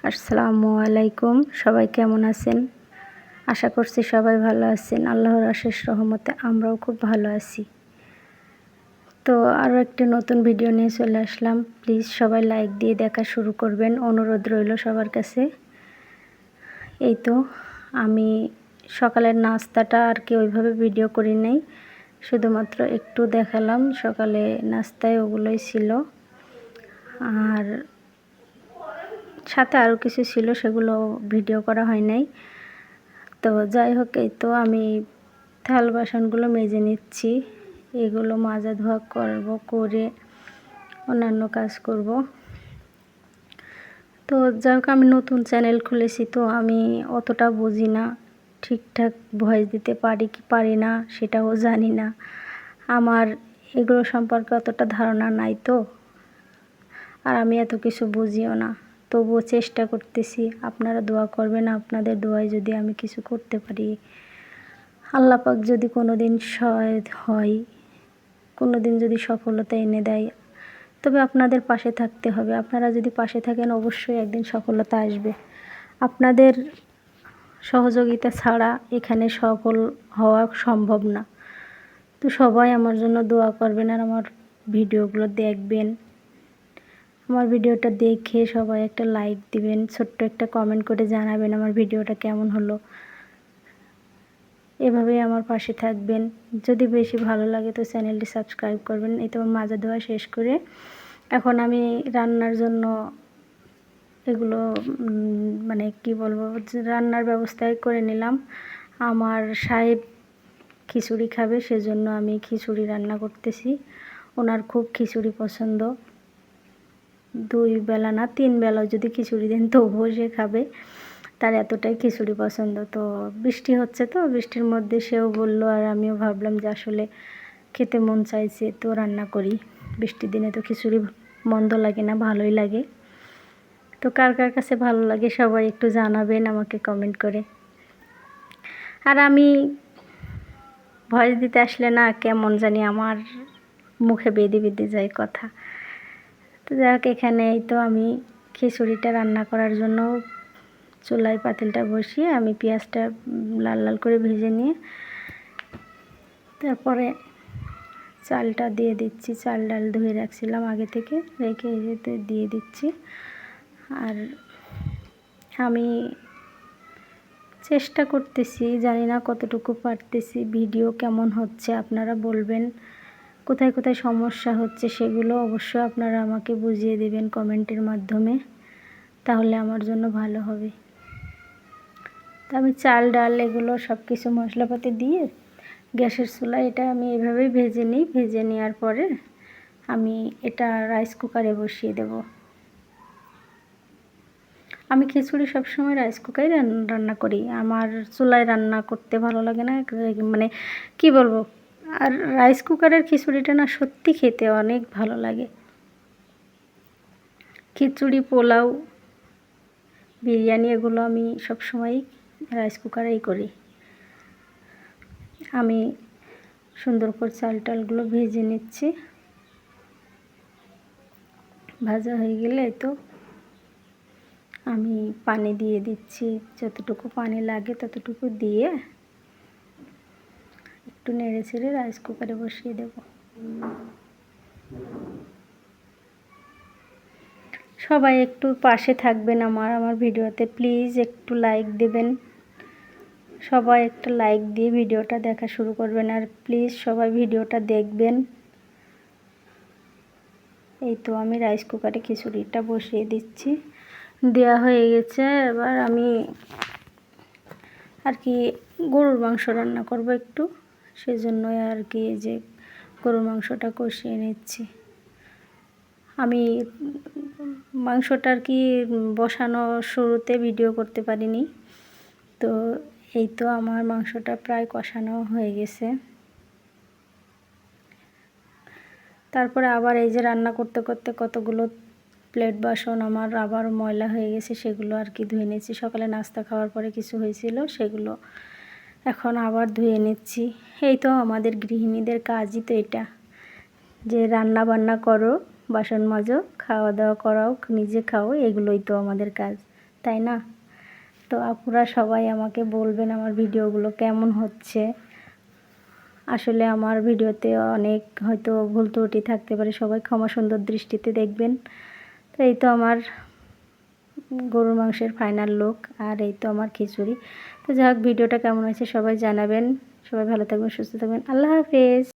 আসসালামু আলাইকুম। সবাই কেমন আছেন? আশা করছি সবাই ভালো আছেন। আল্লাহর অশেষ রহমতে আমরাও খুব ভালো আছি। তো আরও একটি নতুন ভিডিও নিয়ে চলে আসলাম। প্লিজ সবাই লাইক দিয়ে দেখা শুরু করবেন, অনুরোধ রইল সবার কাছে। এই তো আমি সকালের নাস্তাটা আর কি ওইভাবে ভিডিও করি নাই, শুধুমাত্র একটু দেখালাম। সকালে নাস্তায় ওগুলোই ছিল, আর সাথে আরও কিছু ছিল, সেগুলো ভিডিও করা হয় নাই। তো যাই হোক, এই তো আমি থাল বাসনগুলো মেজে নিচ্ছি। এগুলো মাজা ধোয়া করে অন্যান্য কাজ করব। তো যাই হোক, আমি নতুন চ্যানেল খুলেছি, তো আমি অতটা বুঝি না, ঠিকঠাক ভয়েস দিতে পারি কি পারি না সেটাও জানি না। আমার এগুলো সম্পর্কে অতটা ধারণা নাই, তো আর আমি এত কিছু বুঝিও না। তবুও চেষ্টা করতেছি। আপনারা দোয়া করবেন, আপনাদের দোয়ায় যদি আমি কিছু করতে পারি, আল্লাহ পাক যদি কোনো দিন সহায় হয়, কোনো দিন যদি সফলতা এনে দেয়, তবে আপনাদের পাশে থাকতে হবে। আপনারা যদি পাশে থাকেন, অবশ্যই একদিন সফলতা আসবে। আপনাদের সহযোগিতা ছাড়া এখানে সফল হওয়া সম্ভব না। তো সবাই আমার জন্য দোয়া করবেন, আর আমার ভিডিওগুলো দেখবেন। আমার ভিডিওটা দেখে সবাই একটা লাইক দিবেন, ছোট্ট একটা কমেন্ট করে জানাবেন আমার ভিডিওটা কেমন হলো। এভাবেই আমার পাশে থাকবেন। যদি বেশি ভালো লাগে তো চ্যানেলটি সাবস্ক্রাইব করবেন। এই তো মাজা ধোয়া শেষ করে এখন আমি রান্নার জন্য এগুলো মানে কি বলবো, রান্নার ব্যবস্থাই করে নিলাম। আমার সাহেব খিচুড়ি খাবে, সেজন্য আমি খিচুড়ি রান্না করতেছি। ওনার খুব খিচুড়ি পছন্দ। 2 বেলা না 3 বেলাও যদি খিচুড়ি দেন তবুও সে খাবে, তার এতটাই খিচুড়ি পছন্দ। তো বৃষ্টি হচ্ছে, তো বৃষ্টির মধ্যে সেও বলল, আর আমিও ভাবলাম যে আসলে খেতে মন চাইছে, তো রান্না করি। বৃষ্টির দিনে তো খিচুড়ি মন্দ লাগে না, ভালোই লাগে। তো কার কার কাছে ভালো লাগে সবাই একটু জানাবেন আমাকে কমেন্ট করে। আর আমি ভয়েস দিতে আসলে না কেমন জানি আমার মুখে বেঁধে বেঁধে যায় কথা। তো যাই হোক, এখানে এই তো আমি খিচুড়িটা রান্না করার জন্য চুলায় পাতিলটা বসিয়ে আমি পেঁয়াজটা লাল লাল করে ভেজে নিয়ে তারপরে চালটা দিয়ে দিচ্ছি। চাল ডাল ধুয়ে রাখছিলাম আগে থেকে, রেখে যেতে দিয়ে দিচ্ছি। আর আমি চেষ্টা করতেছি, জানি না কতটুকু পারতেছি। ভিডিও কেমন হচ্ছে আপনারা বলবেন, কোথায় কোথায় সমস্যা হচ্ছে সেগুলো অবশ্যই আপনারা আমাকে বুঝিয়ে দেবেন কমেন্টের মাধ্যমে, তাহলে আমার জন্য ভালো হবে। তো আমি চাল ডাল এগুলো সব কিছু মশলাপাতি দিয়ে গ্যাসের চুলায় এটা আমি এভাবেই ভেজে নিই। ভেজে নেওয়ার পরে আমি এটা রাইস কুকারে বসিয়ে দেব। আমি খিচুড়ি সবসময় রাইস কুকারে রান্না করি। আমার চুলায় রান্না করতে ভালো লাগে না, মানে কি বলবো। আর রাইস কুকারের খিচুড়িটা না সত্যি খেতে অনেক ভালো লাগে। খিচুড়ি, পোলাও, বিরিয়ানি এগুলো আমি সবসময় রাইস কুকারেই করি। আমি সুন্দর করে চাল টালগুলো ভেজে নিচ্ছি। ভাজা হয়ে গেলে তো আমি পানি দিয়ে দিচ্ছি, যতটুকু পানি লাগে ততটুকু দিয়ে একটু নেড়ে চেড়ে রাইস কুকারে বসিয়ে দেব। সবাই একটু পাশে থাকবেন আমার ভিডিওতে, প্লিজ একটু লাইক দেবেন। সবাই একটা লাইক দিয়ে ভিডিওটা দেখা শুরু করবেন, আর প্লিজ সবাই ভিডিওটা দেখবেন। এই তো আমি রাইস কুকারে খিচুড়িটা বসিয়ে দিচ্ছি, দেওয়া হয়ে গেছে। এবার আমি আর কি গরুর মাংস রান্না করব একটু, সেজন্যই আর কি এই যে গরুর মাংসটা কষিয়ে নিচ্ছি। আমি মাংসটা আর কি বসানো শুরুতে ভিডিও করতে পারিনি, তো এই তো আমার মাংসটা প্রায় কষানো হয়ে গেছে। তারপরে আবার এই যে রান্না করতে করতে কতগুলো প্লেট বাসন আমার আবার ময়লা হয়ে গেছে, সেগুলো আর কি ধুয়ে নিচ্ছি। সকালে নাস্তা খাওয়ার পরে কিছু হয়েছিল, সেগুলো এখন আবার ধুয়ে নিচ্ছি। এই তো আমাদের গৃহিণীদের কাজই তো এটা, যে রান্না বান্না করো, বাসন মাজো, খাওয়া দাওয়া করাও, নিজে খাও, এগুলোই তো আমাদের কাজ। তাই না? তো আপুরা সবাই আমাকে বলবেন আমার ভিডিওগুলো কেমন হচ্ছে। আসলে আমার ভিডিওতে অনেক হয়তো ভুল ত্রুটি থাকতে পারে, সবাই ক্ষমা সুন্দর দৃষ্টিতে দেখবেন। তো এই তো আমার গরুর মাংসের ফাইনাল লুক, আর এই তো আমার খিচুড়ি। তো যাই হোক, ভিডিওটা কেমন হয়েছে সবাই জানাবেন। সবাই ভালো থাকবেন, সুস্থ থাকবেন। আল্লাহ হাফেজ।